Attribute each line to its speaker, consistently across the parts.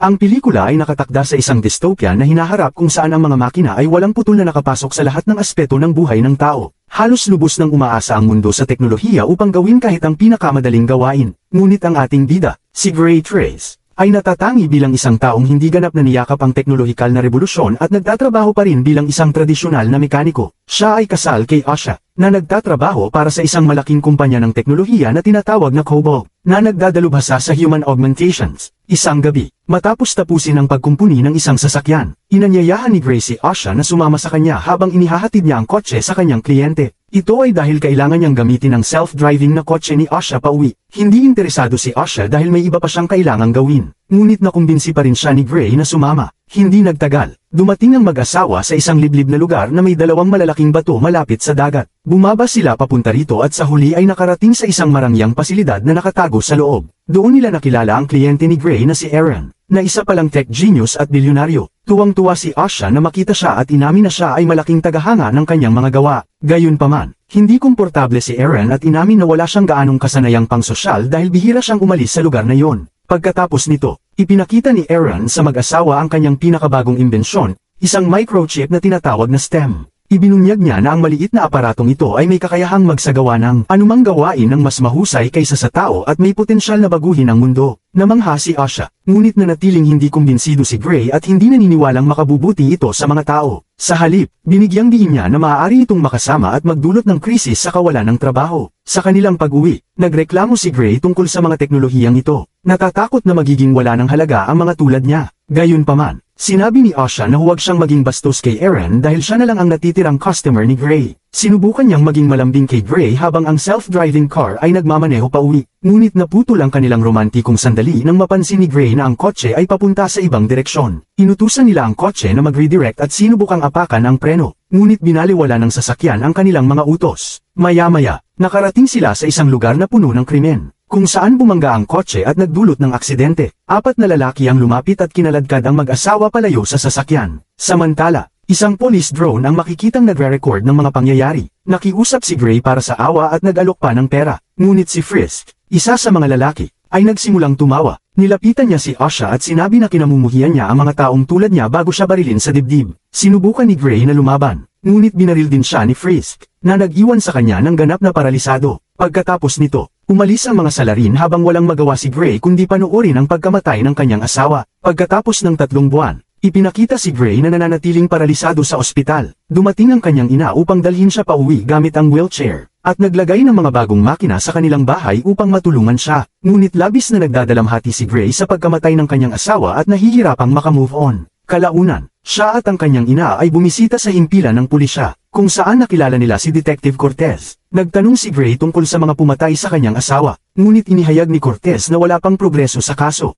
Speaker 1: Ang pelikula ay nakatakda sa isang dystopia na hinaharap kung saan ang mga makina ay walang putol na nakapasok sa lahat ng aspeto ng buhay ng tao. Halos lubos nang umaasa ang mundo sa teknolohiya upang gawin kahit ang pinakamadaling gawain. Ngunit ang ating bida, si Gray Trace, ay natatangi bilang isang taong hindi ganap na niyakap ang teknolohikal na revolusyon at nagtatrabaho pa rin bilang isang tradisyonal na mekaniko. Siya ay kasal kay Asha, na nagtatrabaho para sa isang malaking kumpanya ng teknolohiya na tinatawag na Cobalt, na nagdadalubhasa sa human augmentations. Isang gabi, matapos tapusin ang pagkumpuni ng isang sasakyan, inanyayahan ni Gray si Asha na sumama sa kanya habang inihahatid niya ang kotse sa kanyang kliyente. Ito ay dahil kailangan niyang gamitin ang self-driving na kotse ni Asha pauwi. Hindi interesado si Asha dahil may iba pa siyang kailangang gawin. Ngunit nakumbinsi pa rin siya ni Gray na sumama. Hindi nagtagal, dumating ang mag-asawa sa isang liblib na lugar na may dalawang malalaking bato malapit sa dagat. Bumaba sila papunta rito at sa huli ay nakarating sa isang marangyang pasilidad na nakatago sa loob. Doon nila nakilala ang kliyente ni Gray na si Aaron, na isa palang tech genius at bilyonaryo. Tuwang-tuwa si Asha na makita siya at inamin na siya ay malaking tagahanga ng kanyang mga gawa. Gayunpaman, hindi komportable si Aaron at inamin na wala siyang gaanong kasanayang pangsosyal dahil bihira siyang umalis sa lugar na yon. Pagkatapos nito, ipinakita ni Aaron sa mag-asawa ang kanyang pinakabagong imbensyon, isang microchip na tinatawag na STEM. Ibinunyag niya na ang maliit na aparatong ito ay may kakayahang magsagawa ng anumang gawain ng mas mahusay kaysa sa tao at may potensyal na baguhin ang mundo. Namangha si Asha, ngunit nanatiling hindi kumbinsido si Gray at hindi naniniwalang makabubuti ito sa mga tao. Sa halip, binigyang diin niya na maaari itong makasama at magdulot ng krisis sa kawalan ng trabaho. Sa kanilang pag-uwi, nagreklamo si Gray tungkol sa mga teknolohiyang ito. Natatakot na magiging wala ng halaga ang mga tulad niya. Gayunpaman, sinabi ni Asha na huwag siyang maging bastos kay Aaron dahil siya na lang ang natitirang customer ni Gray. Sinubukan niyang maging malambing kay Gray habang ang self-driving car ay nagmamaneho pa uwi. Ngunit naputol ang kanilang romantikong sandali nang mapansin ni Gray na ang kotse ay papunta sa ibang direksyon. Inutusan nila ang kotse na mag-redirect at sinubukang apakan ang preno. Ngunit binaliwala ng sasakyan ang kanilang mga utos. Maya-maya, nakarating sila sa isang lugar na puno ng krimen, kung saan bumangga ang kotse at nagdulot ng aksidente. 4 na lalaki ang lumapit at kinaladkad ang mag-asawa palayo sa sasakyan. Samantala, isang police drone ang makikitang nagre-record ng mga pangyayari. Nakiusap si Gray para sa awa at nag-alok pa ng pera. Ngunit si Frisk, isa sa mga lalaki, ay nagsimulang tumawa. Nilapitan niya si Asha at sinabi na kinamumuhian niya ang mga taong tulad niya bago siya barilin sa dibdib. Sinubukan ni Gray na lumaban, ngunit binaril din siya ni Frisk, na nag-iwan sa kanya ng ganap na paralisado. Pagkatapos nito, umalis ang mga salarin habang walang magawa si Gray kundi panoorin ang pagkamatay ng kanyang asawa. Pagkatapos ng 3 buwan, ipinakita si Gray na nananatiling paralisado sa ospital. Dumating ang kanyang ina upang dalhin siya pauwi gamit ang wheelchair, at naglagay ng mga bagong makina sa kanilang bahay upang matulungan siya. Ngunit labis na nagdadalamhati si Gray sa pagkamatay ng kanyang asawa at nahihirapang makamove on. Kalaunan, siya at ang kanyang ina ay bumisita sa himpilan ng pulisya, kung saan nakilala nila si Detective Cortez. Nagtanong si Gray tungkol sa mga pumatay sa kanyang asawa, ngunit inihayag ni Cortez na wala pang progreso sa kaso.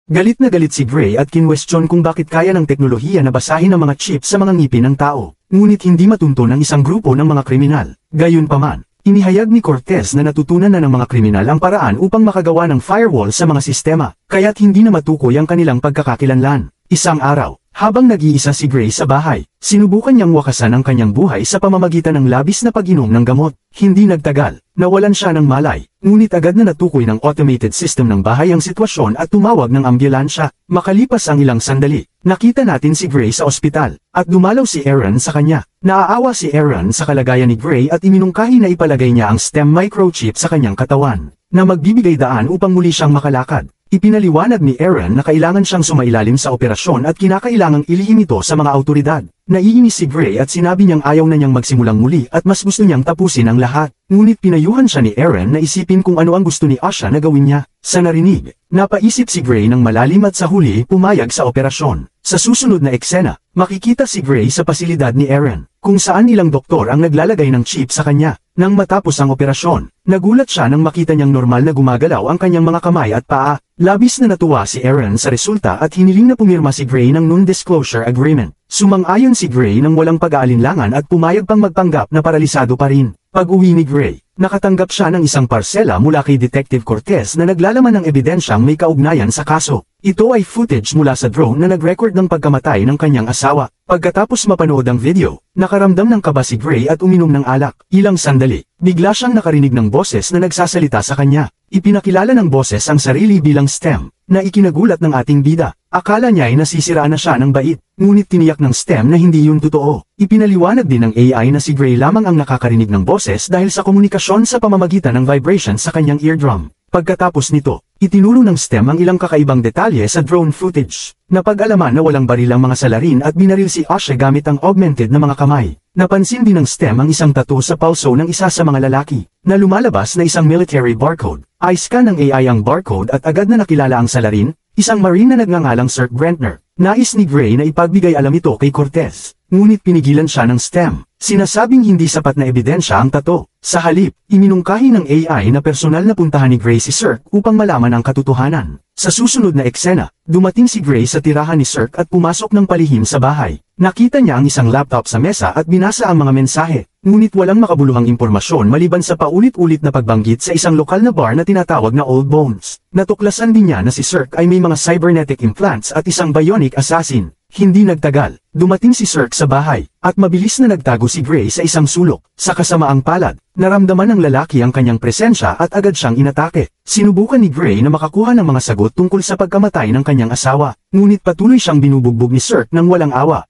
Speaker 1: Galit na galit si Gray at kinwestiyon kung bakit kaya ng teknolohiya na basahin ang mga chip sa mga ngipin ng tao, ngunit hindi matunto ng isang grupo ng mga kriminal. Gayunpaman, inihayag ni Cortez na natutunan na ng mga kriminal ang paraan upang makagawa ng firewall sa mga sistema, kaya't hindi na matukoy ang kanilang pagkakakilanlan. Isang araw, habang nag-iisa si Gray sa bahay, sinubukan niyang wakasan ang kanyang buhay sa pamamagitan ng labis na pag-inom ng gamot. Hindi nagtagal, nawalan siya ng malay, ngunit agad na natukoy ng automated system ng bahay ang sitwasyon at tumawag ng ambulansya. Makalipas ang ilang sandali, nakita natin si Gray sa ospital, at dumalaw si Aaron sa kanya. Naaawa si Aaron sa kalagayan ni Gray at iminungkahi na ipalagay niya ang STEM microchip sa kanyang katawan, na magbibigay daan upang muli siyang makalakad. Ipinaliwanag ni Aaron na kailangan siyang sumailalim sa operasyon at kinakailangang ilihim ito sa mga awtoridad. Naiinis si Gray at sinabi niyang ayaw na niyang magsimulang muli at mas gusto niyang tapusin ang lahat. Ngunit pinayuhan siya ni Aaron na isipin kung ano ang gusto ni Asha na gawin niya. Sa narinig, napaisip si Gray ng malalim at sa huli pumayag sa operasyon. Sa susunod na eksena, makikita si Gray sa pasilidad ni Aaron, kung saan ilang doktor ang naglalagay ng chip sa kanya. Nang matapos ang operasyon, nagulat siya nang makita niyang normal na gumagalaw ang kanyang mga kamay at paa. Labis na natuwa si Aaron sa resulta at hiniling na pumirma si Gray ng non-disclosure agreement. Sumang-ayon si Gray nang walang pag-aalinlangan at pumayag pang magpanggap na paralisado pa rin. Pag-uwi ni Gray, nakatanggap siya ng isang parsela mula kay Detective Cortez na naglalaman ng ebidensyang may kaugnayan sa kaso. Ito ay footage mula sa drone na nag-record ng pagkamatay ng kanyang asawa. Pagkatapos mapanood ang video, nakaramdam ng kaba si Gray at uminom ng alak. Ilang sandali, bigla siyang nakarinig ng boses na nagsasalita sa kanya. Ipinakilala ng boses ang sarili bilang STEM, na ikinagulat ng ating bida. Akala niya ay nasisiraan na siya ng bait, ngunit tiniyak ng STEM na hindi yun totoo. Ipinaliwanag din ng AI na si Gray lamang ang nakakarinig ng boses dahil sa komunikasyon sa pamamagitan ng vibration sa kanyang eardrum. Pagkatapos nito, itinuro ng STEM ang ilang kakaibang detalye sa drone footage. Napag-alaman na walang baril ang mga salarin at binaril si Asha gamit ang augmented na mga kamay. Napansin din ng STEM ang isang tattoo sa palso ng isa sa mga lalaki, na lumalabas na isang military barcode. I-scan ng AI ang barcode at agad na nakilala ang salarin, isang marine na nagngangalang Sir Brentner. Nais ni Gray na ipagbigay alam ito kay Cortez, ngunit pinigilan siya ng STEM. Sinasabing hindi sapat na ebidensya ang tattoo. Sa halip, iminungkahi ng AI na personal na puntahan ni Gray si Sir upang malaman ang katotohanan. Sa susunod na eksena, dumating si Gray sa tirahan ni Sir at pumasok ng palihim sa bahay. Nakita niya ang isang laptop sa mesa at binasa ang mga mensahe, ngunit walang makabuluhang impormasyon maliban sa paulit-ulit na pagbanggit sa isang lokal na bar na tinatawag na Old Bones. Natuklasan din niya na si Sir ay may mga cybernetic implants at isang bionic assassin. Hindi nagtagal, dumating si Sir sa bahay, at mabilis na nagtago si Gray sa isang sulok. Sa kasamaang palad, naramdaman ng lalaki ang kanyang presensya at agad siyang inatake. Sinubukan ni Gray na makakuha ng mga sagot tungkol sa pagkamatay ng kanyang asawa, ngunit patuloy siyang binubugbog ni Sir nang walang awa.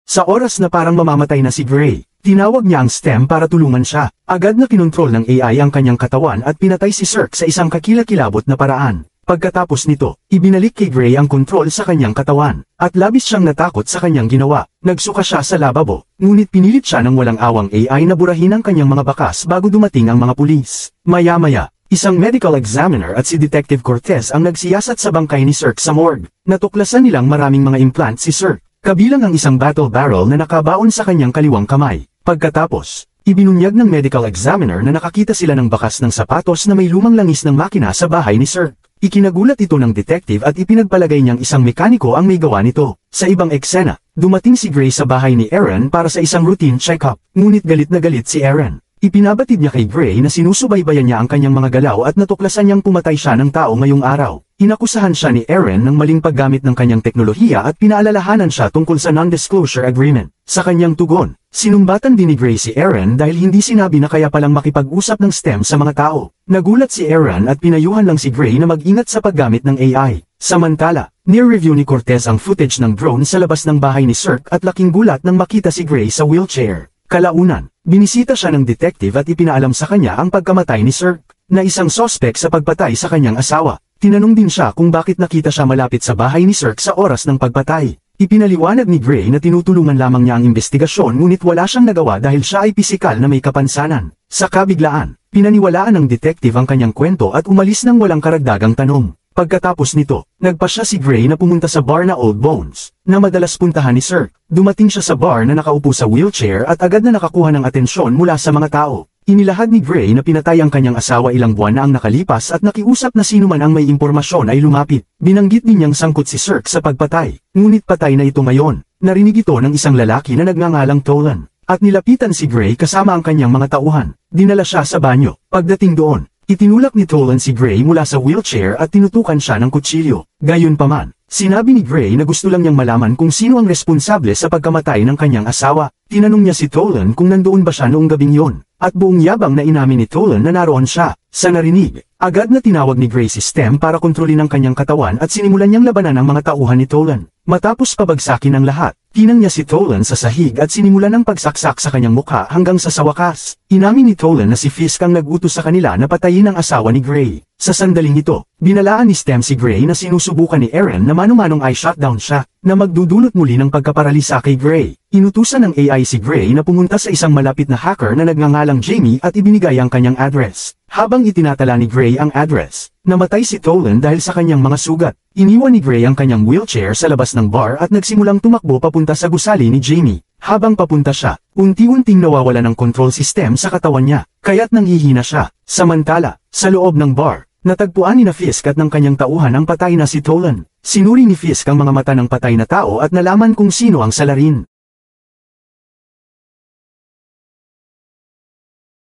Speaker 1: Sa oras na parang mamamatay na si Gray, tinawag niya ang STEM para tulungan siya. Agad na kinontrol ng AI ang kanyang katawan at pinatay si Sir sa isang kakilakilabot na paraan. Pagkatapos nito, ibinalik kay Gray ang kontrol sa kanyang katawan, at labis siyang natakot sa kanyang ginawa. Nagsuka siya sa lababo, ngunit pinilit siya ng walang awang AI na burahin ang kanyang mga bakas bago dumating ang mga pulis. Maya-maya, isang medical examiner at si Detective Cortez ang nagsiyasat sa bangkay ni Sir sa morgue. Natuklasan nilang maraming mga implant si Sir, kabilang ang isang battle barrel na nakabaon sa kanyang kaliwang kamay. Pagkatapos, ibinunyag ng medical examiner na nakakita sila ng bakas ng sapatos na may lumang langis ng makina sa bahay ni Sir. Ikinagulat ito ng detective at ipinagpalagay niyang isang mekaniko ang may gawa nito. Sa ibang eksena, dumating si Gray sa bahay ni Aaron para sa isang routine check-up, ngunit galit na galit si Aaron. Ipinabatid niya kay Gray na sinusubaybayan niya ang kanyang mga galaw at natuklasan niyang pumatay siya ng tao ngayong araw. Inakusahan siya ni Aaron ng maling paggamit ng kanyang teknolohiya at pinaalalahanan siya tungkol sa non-disclosure agreement. Sa kanyang tugon, sinumbatan din ni Gray si Aaron dahil hindi sinabi na kaya palang makipag-usap ng STEM sa mga tao. Nagulat si Aaron at pinayuhan lang si Gray na mag-ingat sa paggamit ng AI. Samantala, nire-review ni Cortez ang footage ng drone sa labas ng bahay ni Sir at laking gulat nang makita si Gray sa wheelchair. Kalaunan, binisita siya ng detective at ipinaalam sa kanya ang pagkamatay ni Sir, na isang sospek sa pagpatay sa kanyang asawa. Tinanong din siya kung bakit nakita siya malapit sa bahay ni Sir sa oras ng pagpatay. Ipinaliwanag ni Gray na tinutulungan lamang niya ang investigasyon ngunit wala siyang nagawa dahil siya ay pisikal na may kapansanan. Sa kabiglaan, pinaniwalaan ng detective ang kanyang kwento at umalis nang walang karagdagang tanong. Pagkatapos nito, nagpasya si Gray na pumunta sa bar na Old Bones, na madalas puntahan ni Sir. Dumating siya sa bar na nakaupo sa wheelchair at agad na nakakuha ng atensyon mula sa mga tao. Inilahad ni Gray na pinatay ang kanyang asawa ilang buwan na ang nakalipas at nakiusap na sino man ang may impormasyon ay lumapit. Binanggit din niyang sangkot si Sir sa pagpatay, ngunit patay na ito ngayon. Narinig ito ng isang lalaki na nagngangalang Tolan, at nilapitan si Gray kasama ang kanyang mga tauhan. Dinala siya sa banyo. Pagdating doon, itinulak ni Tolan si Gray mula sa wheelchair at tinutukan siya ng kutsilyo. Gayunpaman, sinabi ni Gray na gusto lang niyang malaman kung sino ang responsable sa pagkamatay ng kanyang asawa. Tinanong niya si Tolan kung nandoon ba siya noong gabing yon, at buong yabang na inamin ni Tolan na naroon siya. Sa narinig, agad na tinawag ni Gray si STEM para kontrolin ang kanyang katawan at sinimulan niyang labanan ang mga tauhan ni Tolan. Matapos pabagsakin ang lahat, tinang niya si Tolan sa sahig at sinimulan ang pagsaksak sa kanyang mukha hanggang sa wakas. Inamin ni Tolan na si Fisk ang nag-utos sa kanila na patayin ang asawa ni Gray. Sa sandaling ito, binalaan ni STEM si Gray na sinusubukan ni Aaron na mano-manong ay shutdown siya, na magdudulot muli ng pagkaparalisa kay Gray. Inutusan ng AI si Gray na pumunta sa isang malapit na hacker na nagngangalang Jamie at ibinigay ang kanyang address. Habang itinatala ni Gray ang address, namatay si Tolan dahil sa kanyang mga sugat. Iniwan ni Gray ang kanyang wheelchair sa labas ng bar at nagsimulang tumakbo papunta sa gusali ni Jamie. Habang papunta siya, unti-unting nawawala ng control system sa katawan niya, kaya't nanghihina siya. Samantala, sa loob ng bar, Natagpuan ni Fisk at ng kanyang tauhan ang patay na si Tolan. Sinuri ni Fisk ang mga mata ng patay na tao at nalaman kung sino ang salarin.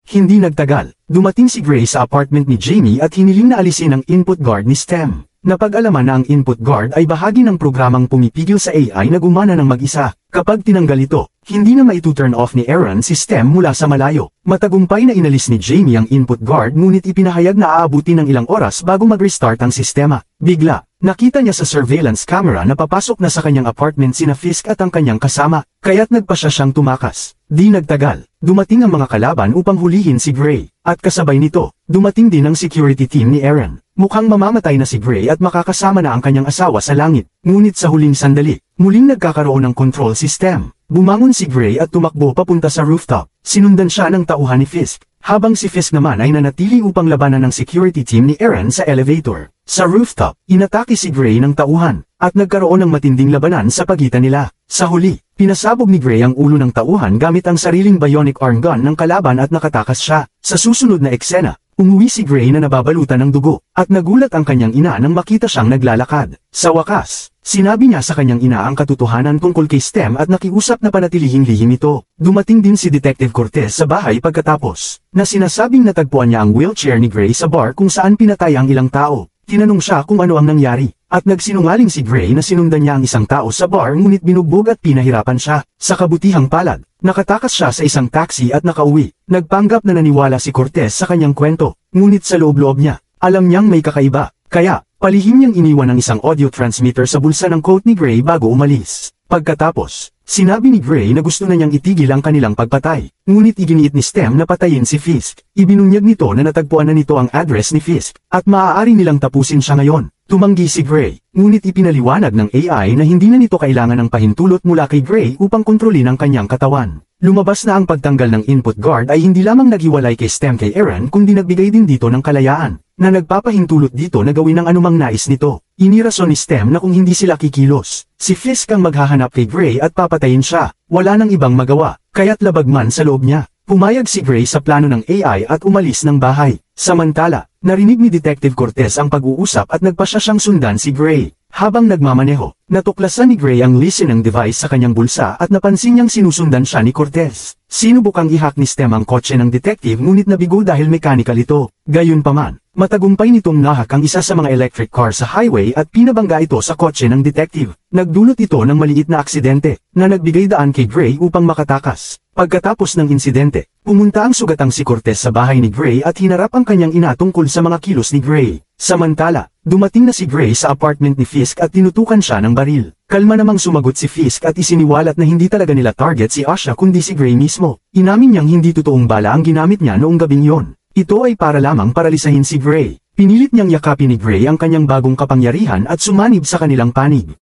Speaker 1: Hindi nagtagal, dumating si Gray sa apartment ni Jamie at hiniling na alisin ang input guard ni STEM. Napag-alaman na ang input guard ay bahagi ng programang pumipigil sa AI na gumana ng mag-isa. Kapag tinanggal ito, hindi na maitu-turn off ni Aaron si STEM mula sa malayo. Matagumpay na inalis ni Jamie ang input guard ngunit ipinahayag na aabuti ng ilang oras bago mag-restart ang sistema. Bigla, nakita niya sa surveillance camera na papasok na sa kanyang apartment sina Fisk at ang kanyang kasama, kaya't nagpasya siyang tumakas. Di nagtagal, dumating ang mga kalaban upang hulihin si Gray, at kasabay nito, dumating din ang security team ni Aaron. Mukhang mamamatay na si Gray at makakasama na ang kanyang asawa sa langit, ngunit sa huling sandali, muling nagkakaroon ng control system. Bumangon si Gray at tumakbo papunta sa rooftop, sinundan siya ng tauhan ni Fisk, habang si Fisk naman ay nanatili upang labanan ng security team ni Aaron sa elevator. Sa rooftop, inatake si Gray ng tauhan, at nagkaroon ng matinding labanan sa pagitan nila. Sa huli, pinasabog ni Gray ang ulo ng tauhan gamit ang sariling bionic arm gun ng kalaban at nakatakas siya. Sa susunod na eksena, umuwi si Gray na nababalutan ng dugo, at nagulat ang kanyang ina nang makita siyang naglalakad. Sa wakas, sinabi niya sa kanyang ina ang katotohanan tungkol kay STEM at nakiusap na panatilihing lihim ito. Dumating din si Detective Cortez sa bahay pagkatapos, na sinasabing natagpuan niya ang wheelchair ni Gray sa bar kung saan pinatay ang ilang tao. Tinanong siya kung ano ang nangyari, at nagsinungaling si Gray na sinundan niya ang isang tao sa bar ngunit binugbog at pinahirapan siya. Sa kabutihang palad, nakatakas siya sa isang taxi at nakauwi. Nagpanggap na naniwala si Cortez sa kanyang kwento, ngunit sa loob-loob niya, alam niyang may kakaiba, kaya, palihim niyang iniwan ang isang audio transmitter sa bulsa ng coat ni Gray bago umalis. Pagkatapos, sinabi ni Gray na gusto na niyang itigil ang kanilang pagpatay, ngunit iginiit ni STEM na patayin si Fisk. Ibinunyag nito na natagpuan na nito ang address ni Fisk, at maaari nilang tapusin siya ngayon. Tumanggi si Gray, ngunit ipinaliwanag ng AI na hindi na nito kailangan ng pahintulot mula kay Gray upang kontrolin ang kanyang katawan. Lumabas na ang pagtanggal ng input guard ay hindi lamang naghiwalay kay STEM kay Aaron kundi nagbigay din dito ng kalayaan, na nagpapahintulot dito na gawin ang anumang nais nito. Inirason ni STEM na kung hindi sila kikilos, si Fisk ang maghahanap kay Gray at papatayin siya, wala nang ibang magawa, kaya't labag man sa loob niya. Pumayag si Gray sa plano ng AI at umalis ng bahay. Samantala, narinig ni Detective Cortez ang pag-uusap at nagpasya siyang sundan si Gray. Habang nagmamaneho, natuklasan ni Gray ang listening device sa kanyang bulsa at napansin niyang sinusundan siya ni Cortez. Sinubukang i-hack ni STEM ang kotse ng detective ngunit nabigo dahil mechanical ito. Gayunpaman, matagumpay nitong nahak ang isa sa mga electric car sa highway at pinabangga ito sa kotse ng detective. Nagdulot ito ng maliit na aksidente, na nagbigay daan kay Gray upang makatakas. Pagkatapos ng insidente, pumunta ang sugatang si Cortez sa bahay ni Gray at hinarap ang kanyang ina tungkol sa mga kilos ni Gray. Samantala, dumating na si Gray sa apartment ni Fisk at tinutukan siya ng baril. Kalma namang sumagot si Fisk at isiniwalat na hindi talaga nila target si Asha kundi si Gray mismo. Inamin niyang hindi totoong bala ang ginamit niya noong gabing yon. Ito ay para lamang paralisahin si Gray. Pinilit niyang yakapin ni Gray ang kanyang bagong kapangyarihan at sumanib sa kanilang panig.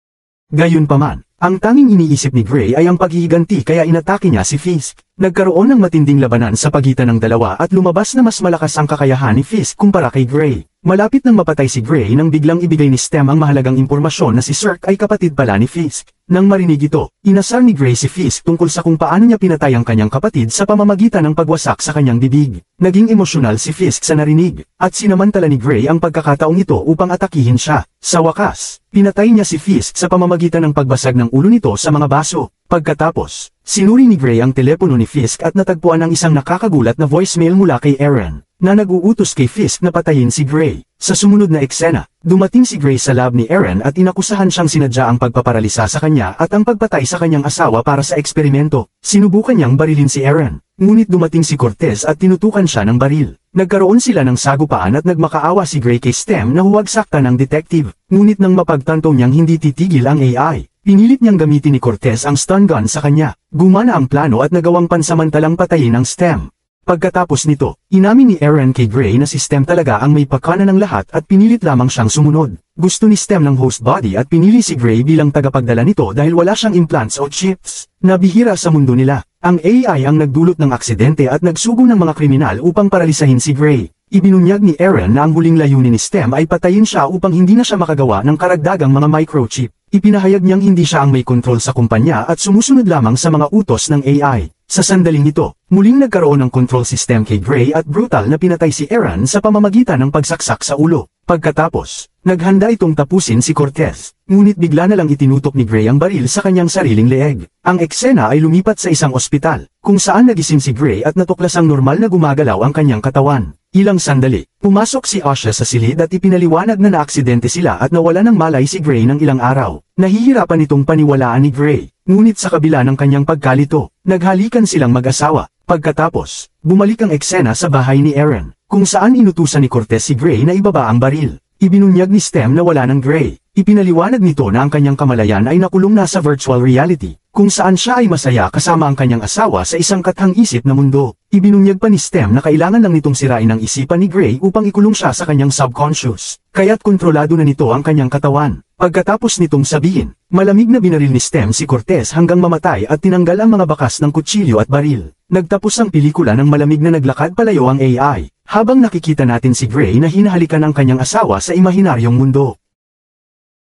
Speaker 1: Gayunpaman, ang tanging iniisip ni Gray ay ang paghihiganti kaya inatake niya si Fisk. Nagkaroon ng matinding labanan sa pagitan ng dalawa at lumabas na mas malakas ang kakayahan ni Fisk kumpara kay Gray. Malapit nang mapatay si Gray nang biglang ibigay ni STEM ang mahalagang impormasyon na si Cirque ay kapatid pala ni Fisk. Nang marinig ito, inasar ni Gray si Fisk tungkol sa kung paano niya pinatay ang kanyang kapatid sa pamamagitan ng pagwasak sa kanyang bibig. Naging emosyonal si Fisk sa narinig, at sinamantala ni Gray ang pagkakataong ito upang atakihin siya. Sa wakas, pinatay niya si Fisk sa pamamagitan ng pagbasag ng ulo nito sa mga baso. Pagkatapos, sinuri ni Gray ang telepono ni Fisk at natagpuan ang isang nakakagulat na voicemail mula kay Aaron, na nag-uutos kay Fisk na patayin si Gray. Sa sumunod na eksena, dumating si Gray sa lab ni Aaron at inakusahan siyang sinadya ang pagpaparalisa sa kanya at ang pagpatay sa kanyang asawa para sa eksperimento. Sinubukan niyang barilin si Aaron, ngunit dumating si Cortez at tinutukan siya ng baril. Nagkaroon sila ng sagupaan at nagmakaawa si Gray kay STEM na huwag saktan ng detective, ngunit nang mapagtanto niyang hindi titigil ang AI, pinilit niyang gamitin ni Cortez ang stun gun sa kanya. Gumana ang plano at nagawang pansamantalang patayin ang STEM. Pagkatapos nito, inamin ni Aaron kay Gray na si STEM talaga ang may pakana ng lahat at pinilit lamang siyang sumunod. Gusto ni STEM ng host body at pinili si Gray bilang tagapagdala nito dahil wala siyang implants o chips. Nabihira sa mundo nila, ang AI ang nagdulot ng aksidente at nagsugo ng mga kriminal upang paralisahin si Gray. Ibinunyag ni Aaron na ang huling layunin ni STEM ay patayin siya upang hindi na siya makagawa ng karagdagang mga microchip. Ipinahayag niyang hindi siya ang may kontrol sa kumpanya at sumusunod lamang sa mga utos ng AI. Sa sandaling ito, muling nagkaroon ng control system kay Gray at brutal na pinatay si Aaron sa pamamagitan ng pagsaksak sa ulo. Pagkatapos, naghanda itong tapusin si Cortez, ngunit bigla na lang itinutok ni Gray ang baril sa kanyang sariling leeg. Ang eksena ay lumipat sa isang ospital, kung saan nagising si Gray at natuklasang normal na gumagalaw ang kanyang katawan. Ilang sandali, pumasok si Asha sa silid at ipinaliwanag na naaksidente sila at nawala ng malay si Gray ng ilang araw. Nahihirapan itong paniwalaan ni Gray, ngunit sa kabila ng kanyang pagkalito, naghalikan silang mag-asawa. Pagkatapos, bumalik ang eksena sa bahay ni Aaron, kung saan inutusan ni Cortez si Gray na ibaba ang baril. Ibinunyag ni Stem na wala ng Gray. Ipinaliwanag nito na ang kanyang kamalayan ay nakulong na sa virtual reality, kung saan siya ay masaya kasama ang kanyang asawa sa isang kathang-isip na mundo. Ibinunyag pa ni Stem na kailangan lang nitong sirain ang isipan ni Gray upang ikulong siya sa kanyang subconscious, kaya't kontrolado na nito ang kanyang katawan. Pagkatapos nitong sabihin, malamig na binaril ni Stem si Cortez hanggang mamatay at tinanggal ang mga bakas ng kutsilyo at baril. Nagtapos ang pelikula ng malamig na naglakad palayo ang AI, habang nakikita natin si Gray na hinahalikan ang kanyang asawa sa imahinaryong mundo.